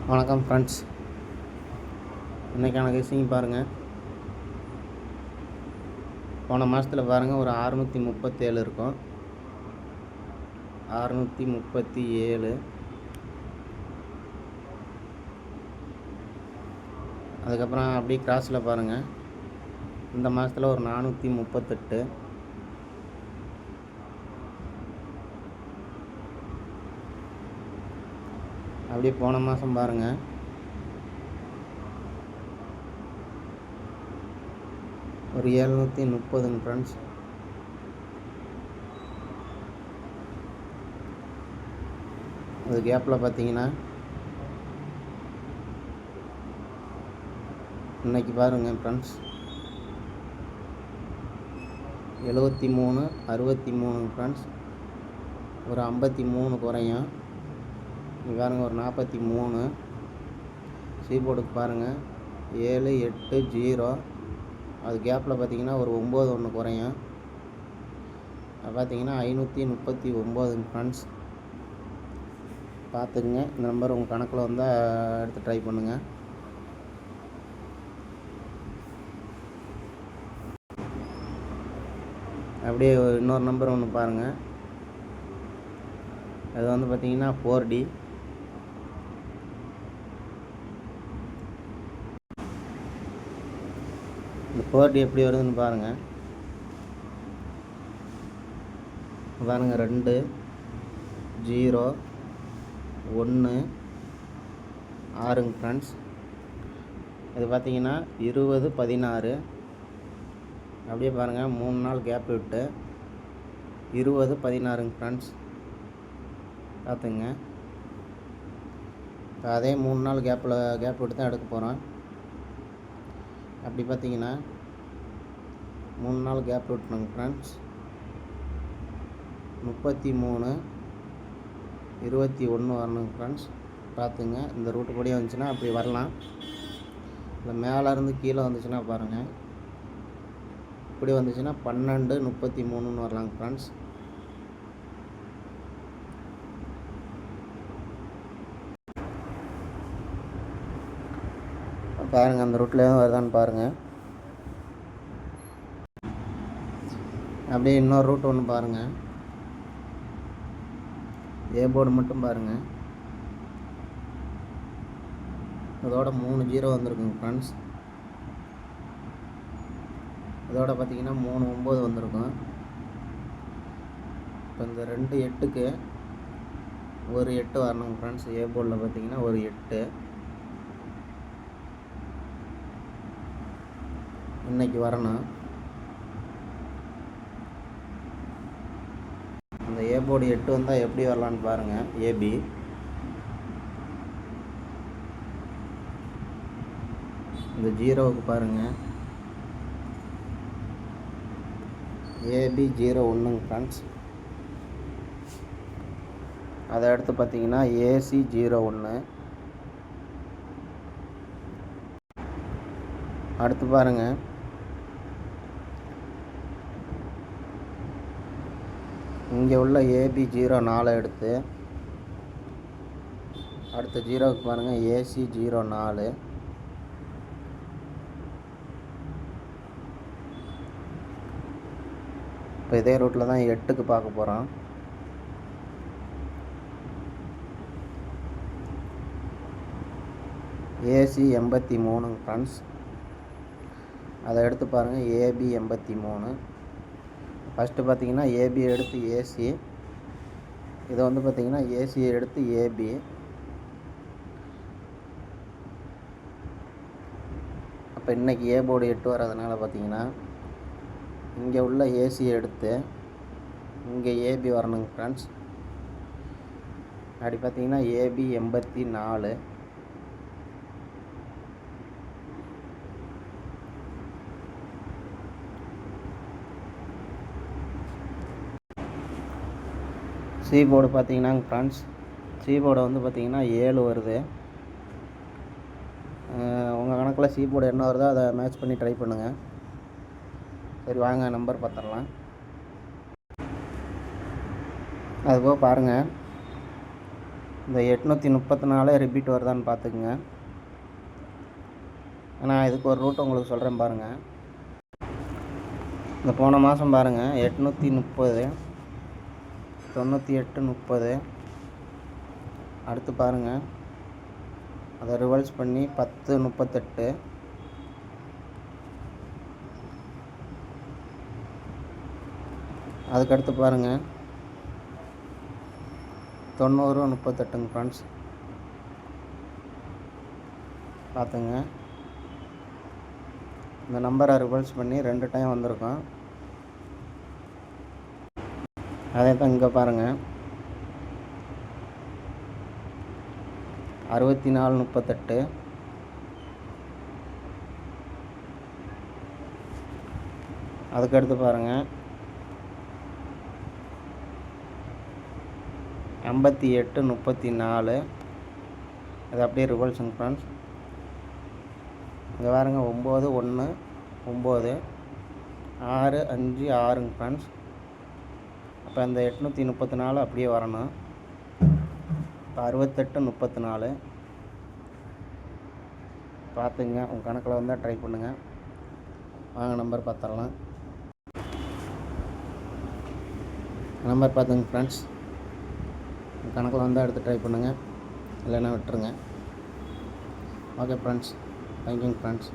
வணக்கம் ஃப்ரெண்ட்ஸ், இன்றைக்கான கெஸ்ஸிங் பாருங்கள். போன மாதத்தில் பாருங்கள் ஒரு 637 இருக்கும். 637. அதுக்கப்புறம் அப்படியே கிராஸில் பாருங்கள், இந்த மாதத்தில் ஒரு 438. அப்படியே போன மாதம் பாருங்கள், ஒரு 730 ஃப்ரெண்ட்ஸ். அது கேப்பில் பார்த்தீங்கன்னா இன்றைக்கி பாருங்கள் ஃப்ரெண்ட்ஸ் 73 63 ஃப்ரெண்ட்ஸ். ஒரு 53 குறையும். இங்கே பாருங்கள் ஒரு 43. சீபோர்டுக்கு பாருங்கள் 780. அது கேப்பில் பார்த்தீங்கன்னா ஒரு 91 குறையும். அது பார்த்தீங்கன்னா 539 ஃப்ரெண்ட்ஸ். பார்த்துக்குங்க. இந்த நம்பர் உங்கள் கணக்கில் வந்தால் எடுத்து ட்ரை பண்ணுங்கள். அப்படியே இன்னொரு நம்பர் ஒன்று பாருங்கள். அது வந்து பார்த்தீங்கன்னா 4D. இந்த 4D எப்படி வருதுன்னு பாருங்கள். 2 0 1 6 ஃப்ரெண்ட்ஸ். இது பார்த்தீங்கன்னா 20 16. அப்படியே பாருங்கள் 3 நாள் கேப் விட்டு 20 16 ஃப்ரெண்ட்ஸ். பார்த்துங்க. அதே 3 நாள் கேப் விட்டு தான் எடுக்க போகிறோம். அப்படி பார்த்தீங்கன்னா 3 நாள் கேப் விட்டுணுங்க ஃப்ரெண்ட்ஸ். 33 21 வரணுங்க ஃப்ரெண்ட்ஸ். பார்த்துங்க. இந்த ரூட்டு கூடயே வந்துச்சுன்னா அப்படி வரலாம். இல்லை மேலேருந்து கீழே வந்துச்சுன்னா பாருங்கள், இப்படி வந்துச்சுன்னா 12 33 வரலாங்க ஃப்ரெண்ட்ஸ். பாருங்கள் அந்த ரூட்லேயே வருதான்னு பாருங்கள். அப்படியே இன்னொரு ரூட் ஒன்று பாருங்கள். ஏ போர்டு மட்டும் பாருங்கள். அதோட 3 0 வந்திருக்குங்க ஃப்ரெண்ட்ஸ். அதோட பார்த்தீங்கன்னா 3 9 வந்திருக்கும். இப்போ இந்த 2 8க்கு ஒரு 8 வரணுங்க ஃப்ரெண்ட்ஸ். ஏ போர்டில் பார்த்தீங்கன்னா ஒரு 8 இன்னைக்கு வரணும். இந்த ஏ போர்டு 8 வந்தால் எப்படி வரலான்னு பாருங்கள். ஏபி இந்த 0வுக்கு பாருங்கள், ஏபி 01 ஃப்ரெண்ட்ஸ். அதை அடுத்து பார்த்தீங்கன்னா ஏசி 01. அடுத்து பாருங்கள் இங்கே உள்ள ஏபி 04 எடுத்து அடுத்த 0வுக்கு பாருங்கள் ஏசி 04. இப்போ இதே ரூட்டில் தான் 8க்கு பார்க்க போகிறோம். AC 83 friends. அதை எடுத்து பாருங்கள் ஏபி 83. ஃபஸ்ட்டு பார்த்தீங்கன்னா ஏபி எடுத்து ஏசி, இதை வந்து பார்த்தீங்கன்னா ஏசியை எடுத்து ஏபி. அப்போ இன்றைக்கி ஏ போர்டு 8 வரதுனால பார்த்தீங்கன்னா இங்கே உள்ள ஏசியை எடுத்து இங்கே ஏபி வரணுங்க ஃப்ரெண்ட்ஸ். அப்படி பார்த்தீங்கன்னா ஏபி 84. சி போர்டு பார்த்தீங்கன்னா ஃப்ரெண்ட்ஸ், சி போர்டு வந்து பார்த்தீங்கன்னா 7 வருது. உங்கள் கணக்கில் சி போர்டு என்ன வருதோ அதை மேட்ச் பண்ணி ட்ரை பண்ணுங்கள். சரி வாங்க நம்பர் பார்த்துடலாம். அதுபோக பாருங்கள் இந்த 834 ரிப்பீட் வருதான்னு பார்த்துக்குங்க. நான் இதுக்கு ஒரு ரூட் உங்களுக்கு சொல்கிறேன் பாருங்கள். இந்த போன மாதம் பாருங்கள் 830, 98, 30. அடுத்து பாருங்கள் அதை ரிவர்ஸ் பண்ணி 10, 38. அதுக்கடுத்து பாருங்கள் 90, 38 ஃப்ரெண்ட்ஸ். பார்த்துங்க, இந்த நம்பரை ரிவர்ஸ் பண்ணி 2 டைம் வந்திருக்கோம். அதே தான் இங்கே பாருங்கள் 64, 38. அதுக்கடுத்து பாருங்கள் 58, 34. அது அப்படியே ரிவல்ஸுங்க ஃப்ரெண்ட்ஸ். இங்கே பாருங்க 9, 1, 9, 6, 5, 6ங்க ஃப்ரெண்ட்ஸ். அப்போ அந்த 834 அப்படியே வரணும். இப்போ 68, 34. பார்த்துங்க, உங்கள் கணக்கில் வந்தால் ட்ரை பண்ணுங்கள். வாங்க நம்பர் பார்த்துடலாம். நம்பர் பார்த்துங்க ஃப்ரெண்ட்ஸ், உங்கள் கணக்கில் வந்தால் எடுத்து ட்ரை பண்ணுங்கள், இல்லைன்னா விட்டுருங்க. ஓகே ஃப்ரெண்ட்ஸ், தேங்க்யூங்க ஃப்ரெண்ட்ஸ்.